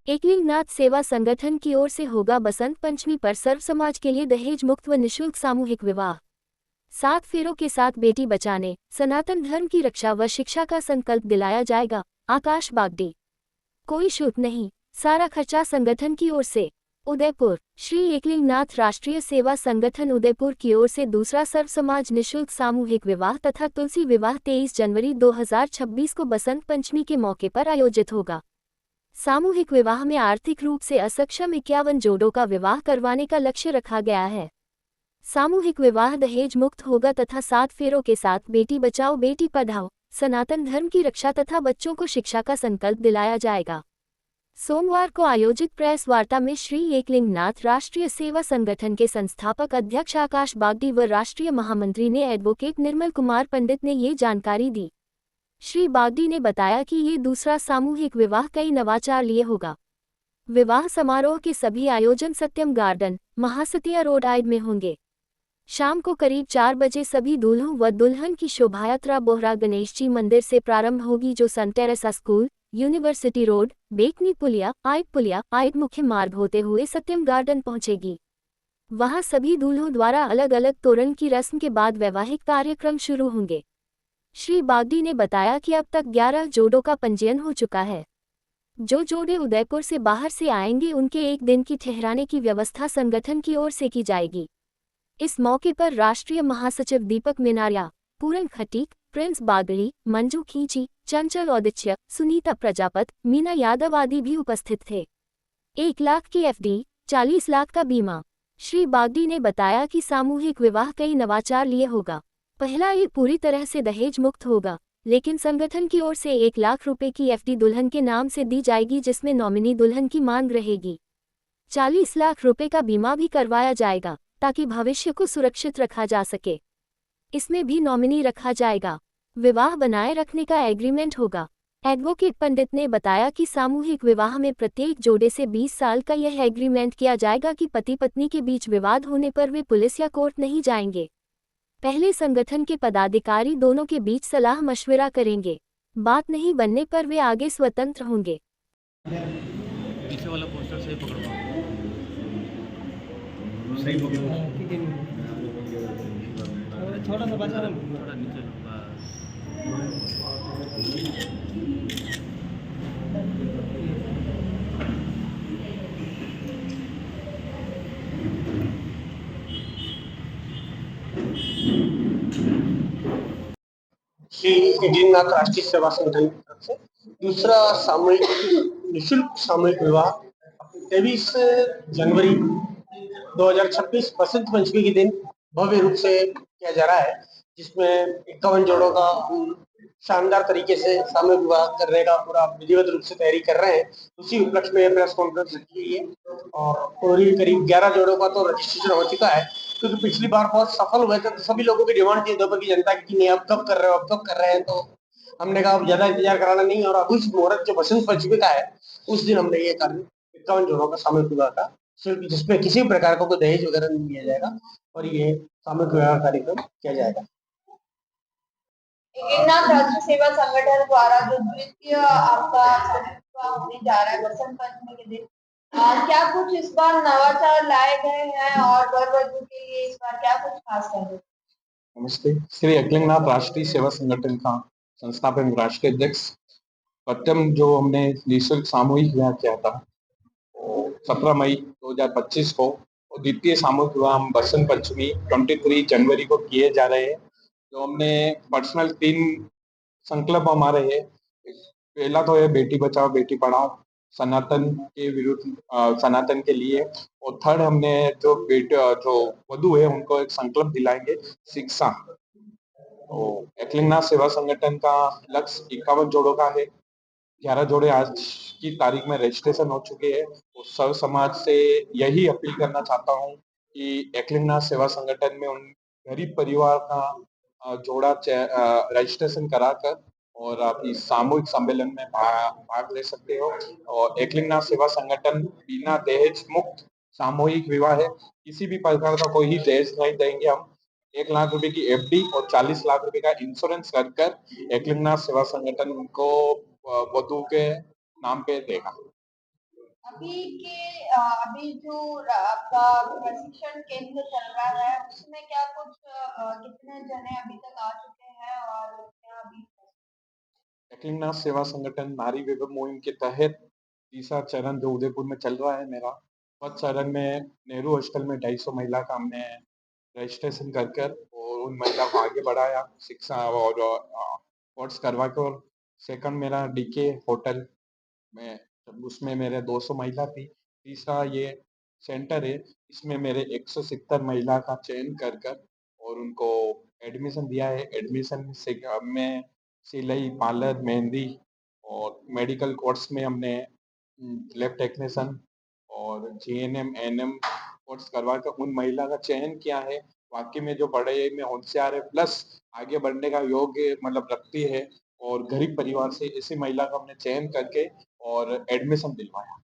एकलिंगनाथ सेवा संगठन की ओर से होगा बसंत पंचमी पर सर्व समाज के लिए दहेज मुक्त व निःशुल्क सामूहिक विवाह। 7 फेरों के साथ बेटी बचाने, सनातन धर्म की रक्षा व शिक्षा का संकल्प दिलाया जाएगा। आकाश बागड़ी। कोई शुल्क नहीं, सारा खर्चा संगठन की ओर से। उदयपुर। श्री एकलिंगनाथ राष्ट्रीय सेवा संगठन उदयपुर की ओर से दूसरा सर्व समाज निःशुल्क सामूहिक विवाह तथा तुलसी विवाह 23 जनवरी 2026 को बसंत पंचमी के मौके पर आयोजित होगा। सामूहिक विवाह में आर्थिक रूप से असक्षम 51 जोड़ों का विवाह करवाने का लक्ष्य रखा गया है। सामूहिक विवाह दहेज मुक्त होगा तथा 7 फेरों के साथ बेटी बचाओ बेटी पढ़ाओ, सनातन धर्म की रक्षा तथा बच्चों को शिक्षा का संकल्प दिलाया जाएगा। सोमवार को आयोजित प्रेस वार्ता में श्री एकलिंगनाथ राष्ट्रीय सेवा संगठन के संस्थापक अध्यक्ष आकाश बागड़ी व राष्ट्रीय महामंत्री ने एडवोकेट निर्मल कुमार पंडित ने ये जानकारी दी। श्री बागड़ी ने बताया कि ये दूसरा सामूहिक विवाह कई नवाचार लिए होगा। विवाह समारोह के सभी आयोजन सत्यम गार्डन, महासतिया रोड आइड में होंगे। शाम को करीब 4 बजे सभी दूल्हों व दुल्हन की शोभायात्रा बोहरा गणेश जी मंदिर से प्रारंभ होगी, जो सन टेरेसा स्कूल, यूनिवर्सिटी रोड, बेकनी पुलिया आइड मुख्य मार्ग होते हुए सत्यम गार्डन पहुंचेगी। वहां सभी दूल्हों द्वारा अलग अलग तोरण की रस्म के बाद वैवाहिक कार्यक्रम शुरू होंगे। श्री बागड़ी ने बताया कि अब तक 11 जोड़ों का पंजीयन हो चुका है। जो जोड़े उदयपुर से बाहर से आएंगे उनके एक दिन की ठहराने की व्यवस्था संगठन की ओर से की जाएगी। इस मौके पर राष्ट्रीय महासचिव दीपक मिनारिया, पूरन खटीक, प्रिंस बागड़ी, मंजू खींची, चंचल औदित्य, सुनीता प्रजापत, मीना यादव आदि भी उपस्थित थे। 1 लाख की एफडी, 40 लाख का बीमा। श्री बागड़ी ने बताया कि सामूहिक विवाह कई नवाचार लिए होगा। पहला, ये पूरी तरह से दहेज मुक्त होगा, लेकिन संगठन की ओर से 1 लाख रुपए की एफडी दुल्हन के नाम से दी जाएगी, जिसमें नॉमिनी दुल्हन की मांग रहेगी। 40 लाख रुपए का बीमा भी करवाया जाएगा, ताकि भविष्य को सुरक्षित रखा जा सके। इसमें भी नॉमिनी रखा जाएगा। विवाह बनाए रखने का एग्रीमेंट होगा। एडवोकेट पंडित ने बताया कि सामूहिक विवाह में प्रत्येक जोड़े से 20 साल का यह एग्रीमेंट किया जाएगा कि पति पत्नी के बीच विवाद होने पर वे पुलिस या कोर्ट नहीं जाएंगे। पहले संगठन के पदाधिकारी दोनों के बीच सलाह मशविरा करेंगे। बात नहीं बनने पर वे आगे स्वतंत्र होंगे। पीछे वाला पोस्टर सही पकड़ो। सही पकड़ो। ठीक है। थोड़ा सा बचा ना, थोड़ा नीचे श्री एकलिंगनाथ राष्ट्रीय सेवा संगठन की तरफ से दूसरा सामूहिक निःशुल्क सामूहिक विवाह 23 जनवरी 2026 बसंत पंचमी के दिन भव्य रूप से किया जा रहा है, जिसमें 51 जोड़ों का शानदार तरीके से सामूहिक विवाह करने का पूरा विधिवत रूप से तैयारी कर रहे हैं। उसी उपलक्ष्य में प्रेस कॉन्फ्रेंस रखी गई है और पूरी करीब 11 जोड़ों का तो रजिस्ट्रेशन हो चुका है, क्योंकि पिछली बार बहुत सफल हुए थे तो सभी लोगों की डिमांड थी उदयपुर की जनता की, नहीं अब कब कर रहे हो, अब कब कर रहे हैं। तो हमने कहा अब ज्यादा इंतजार कराना नहीं, और अब उस मुहूर्त जो बसंत पंचमी का है उस दिन हमने ये कार्य 51 जोड़ों का सामूहिक विवाह का, जिसमें किसी भी प्रकार का कोई दहेज वगैरह नहीं लिया जाएगा और ये सामूहिक विवाह कार्यक्रम किया जाएगा। एकलिंगनाथ राष्ट्रीय सेवा संगठन द्वारा जो द्वितीय आपका विवाह होने जा रहा है बसंत पंचमी के दिन, क्या कुछ इस बार नवाचार लाए गए हैं और वर वधू के लिए इस बार क्या कुछ खास है? नमस्ते। श्री एकलिंगनाथ राष्ट्रीय सेवा संगठन का संस्थापक राष्ट्रीय अध्यक्ष। प्रथम जो हमने निःशुल्क सामूहिक विवाह किया था 17 मई 2025 को, और द्वितीय सामूहिक विवाह हम बसंत पंचमी 23 जनवरी को किए जा रहे हैं। तो हमने पर्सनल 3 संकल्प हमारे हैं। पहला तो है बेटी बचाओ बेटी पढ़ाओ, सनातन के विरुद्ध, सनातन के लिए। और थर्ड, हमने जो वधू है उनको एक संकल्प दिलाएंगे, शिक्षा। तो एकलिंगनाथ सेवा संगठन का लक्ष्य 51 जोड़ों का है। 11 जोड़े आज की तारीख में रजिस्ट्रेशन हो चुके हैं। तो सर्व समाज से यही अपील करना चाहता हूँ कि एकलिंगनाथ सेवा संगठन में उन गरीब परिवार का जोड़ा रजिस्ट्रेशन कराकर और आप इस सामूहिक सम्मेलन में भाग ले सकते हो। और एकलिंगनाथ सेवा संगठन बिना दहेज मुक्त सामूहिक विवाह है। किसी भी प्रकार का कोई ही दहेज नहीं देंगे हम। 1 लाख रुपए की एफडी और 40 लाख रुपए का इंश्योरेंस कर एकलिंगनाथ सेवा संगठन उनको वधू के नाम पे देगा। अभी जो आपका प्रशिक्षण केंद्र चल रहा है उसमें क्या कुछ कितने जने अभी तक आ चुके हैं और क्या अभी एकलिंगनाथ सेवा संगठन नारी विभव मुहिम के तहत तीसरा चरण जो उदयपुर में चल रहा है मेरा, फर्स्ट चरण में नेहरू हॉस्टल में 250 महिला का हमने रजिस्ट्रेशन कर कर और उन महिला को आगे बढ़ाया शिक्षा और कोर्स करवा कर। सेकंड मेरा डीके होटल में, तब उसमें मेरे 200 महिला थी। तीसरा ये सेंटर है, इसमें मेरे 170 महिला का चयन कर कर और उनको एडमिशन दिया है। एडमिशन से में सिलाई, पार्लर, मेहंदी और मेडिकल कोर्स में हमने लैब टेक्नीशियन और जीएनएम, एएनएम कोर्स करवा कर उन महिला का चयन किया है। वाकई में जो पढ़ाई में होशियार है प्लस आगे बढ़ने का योग्य मतलब रखती है और गरीब परिवार से ऐसी महिला का हमने चयन करके और एडमिशन दिलवाया।